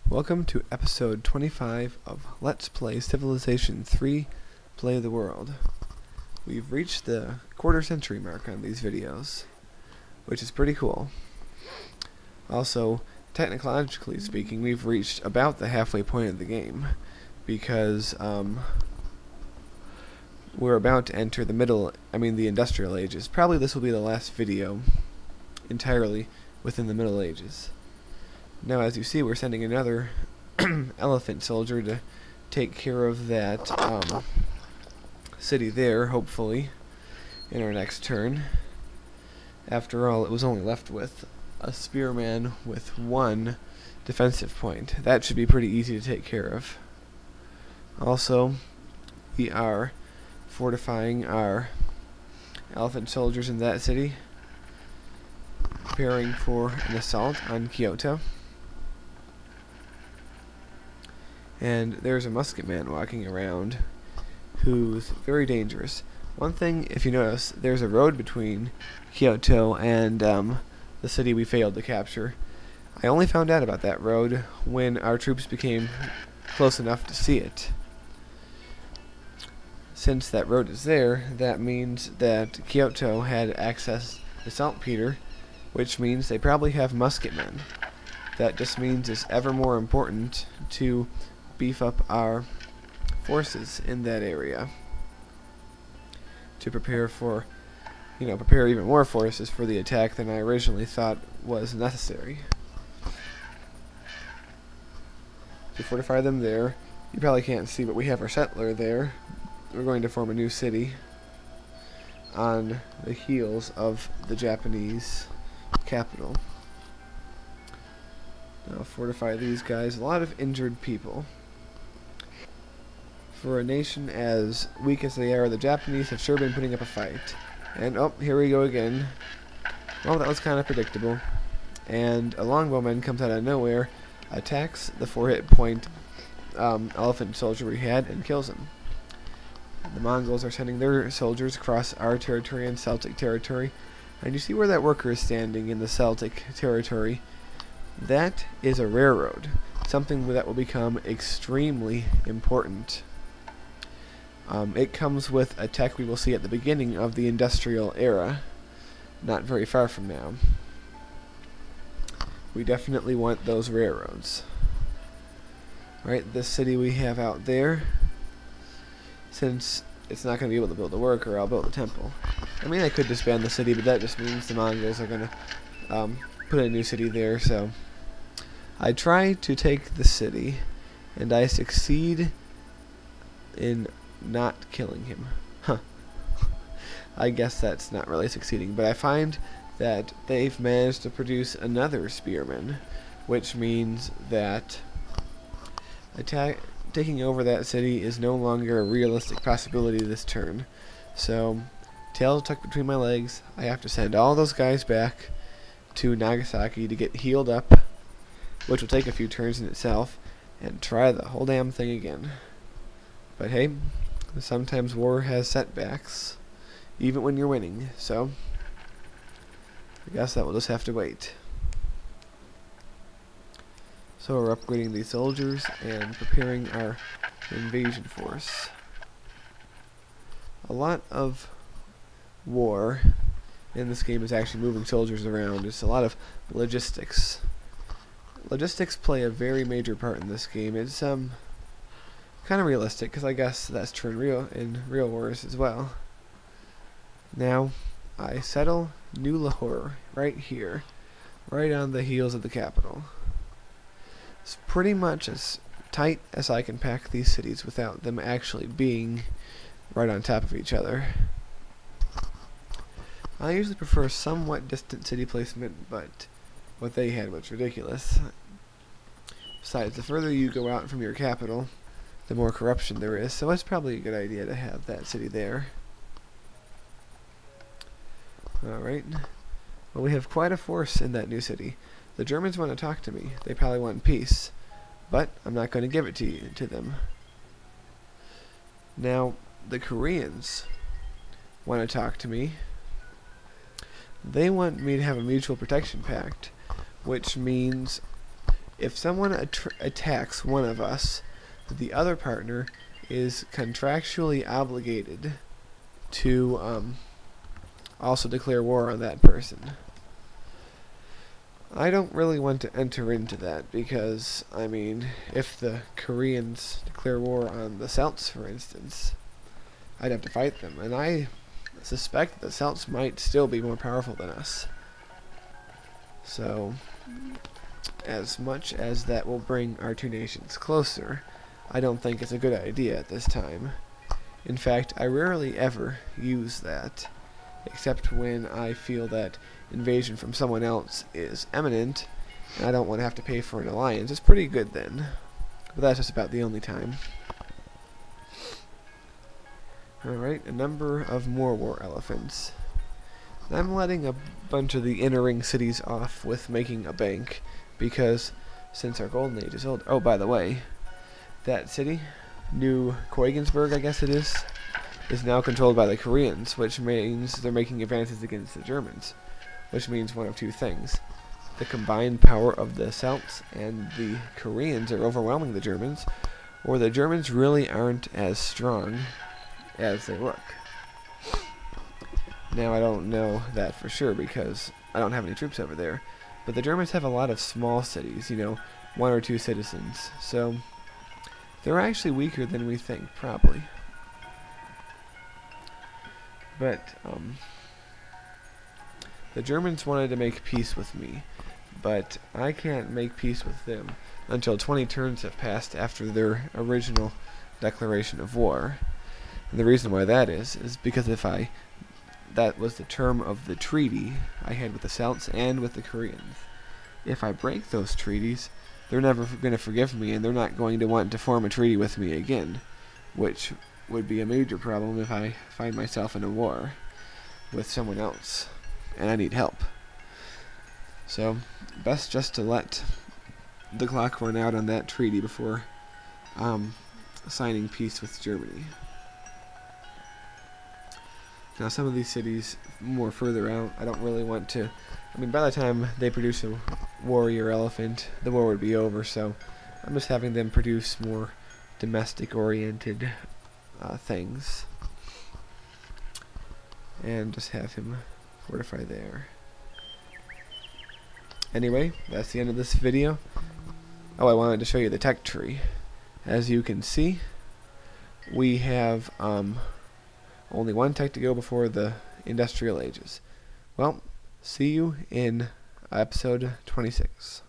Welcome to episode 25 of Let's Play Civilization 3 Play the World. We've reached the quarter-century mark on these videos, which is pretty cool. Also, technologically speaking, we've reached about the halfway point of the game, because we're about to enter the industrial ages. Probably this will be the last video entirely within the Middle Ages. Now, as you see, we're sending another elephant soldier to take care of that city there, hopefully, in our next turn. After all, it was only left with a spearman with one defensive point. That should be pretty easy to take care of. Also, we are fortifying our elephant soldiers in that city, preparing for an assault on Kyoto. And there's a musket man walking around who's very dangerous. One thing, if you notice, there's a road between Kyoto and the city we failed to capture. I only found out about that road when our troops became close enough to see it. Since that road is there, that means that Kyoto had access to saltpeter, which means they probably have musketmen. That just means it's ever more important to beef up our forces in that area to prepare even more forces for the attack than I originally thought was necessary. To fortify them there, you probably can't see, but we have our settler there. We're going to form a new city on the heels of the Japanese capital. Now fortify these guys. A lot of injured people. For a nation as weak as they are, the Japanese have sure been putting up a fight. And, oh, here we go again. Well, that was kind of predictable. And a longbowman comes out of nowhere, attacks the 4-hit point elephant soldier we had, and kills him. The Mongols are sending their soldiers across our territory and Celtic territory. And you see where that worker is standing in the Celtic territory? That is a railroad. Something that will become extremely important. It comes with a tech we will see at the beginning of the industrial era, not very far from now. We definitely want those railroads. Right, this city we have out there, since it's not going to be able to build a worker, I'll build a temple. I mean, I could disband the city, but that just means the Mongols are going to put a new city there, so I try to take the city, and I succeed in not killing him. Huh. I guess that's not really succeeding, but I find that they've managed to produce another spearman, which means that taking over that city is no longer a realistic possibility this turn. So, tail tucked between my legs, I have to send all those guys back to Nagasaki to get healed up, which will take a few turns in itself, and try the whole damn thing again. But hey, sometimes war has setbacks, even when you're winning, so I guess that will just have to wait. So we're upgrading these soldiers and preparing our invasion force. A lot of war in this game is actually moving soldiers around. It's a lot of logistics. Logistics play a very major part in this game. It's kind of realistic, because I guess that's true in real wars as well. Now, I settle New Lahore right here, right on the heels of the capital. It's pretty much as tight as I can pack these cities without them actually being right on top of each other. I usually prefer somewhat distant city placement, but what they had was ridiculous. Besides, the further you go out from your capital, the more corruption there is, so it's probably a good idea to have that city there. Alright. Well, we have quite a force in that new city. The Germans want to talk to me. They probably want peace. But I'm not going to give it to them. Now, the Koreans want to talk to me. They want me to have a mutual protection pact, which means if someone attacks one of us, the other partner is contractually obligated to also declare war on that person. I don't really want to enter into that because, I mean, if the Koreans declare war on the Celts, for instance, I'd have to fight them, and I suspect the Celts might still be more powerful than us. So, as much as that will bring our two nations closer, I don't think it's a good idea at this time. In fact, I rarely ever use that, except when I feel that invasion from someone else is imminent, and I don't want to have to pay for an alliance. It's pretty good then, but that's just about the only time. Alright, a number of more war elephants. I'm letting a bunch of the inner ring cities off with making a bank, because since our golden age is old... Oh, by the way, that city, New Koigensburg, I guess it is now controlled by the Koreans, which means they're making advances against the Germans, which means one of two things. The combined power of the Celts and the Koreans are overwhelming the Germans, or the Germans really aren't as strong as they look. Now, I don't know that for sure because I don't have any troops over there, but the Germans have a lot of small cities, you know, 1 or 2 citizens, so they're actually weaker than we think, probably. But, the Germans wanted to make peace with me, but I can't make peace with them until 20 turns have passed after their original declaration of war. And the reason why that is because that was the term of the treaty I had with the Celts and with the Koreans. If I break those treaties, they're never going to forgive me, and they're not going to want to form a treaty with me again, which would be a major problem if I find myself in a war with someone else, and I need help. So, best just to let the clock run out on that treaty before signing peace with Germany. Now, some of these cities more further out, I don't really want to... I mean, by the time they produce a warrior elephant, the war would be over, so I'm just having them produce more domestic-oriented things. And just have him fortify there. Anyway, that's the end of this video. Oh, I wanted to show you the tech tree. As you can see, we have only one tech to go before the industrial ages. Well, see you in episode 26.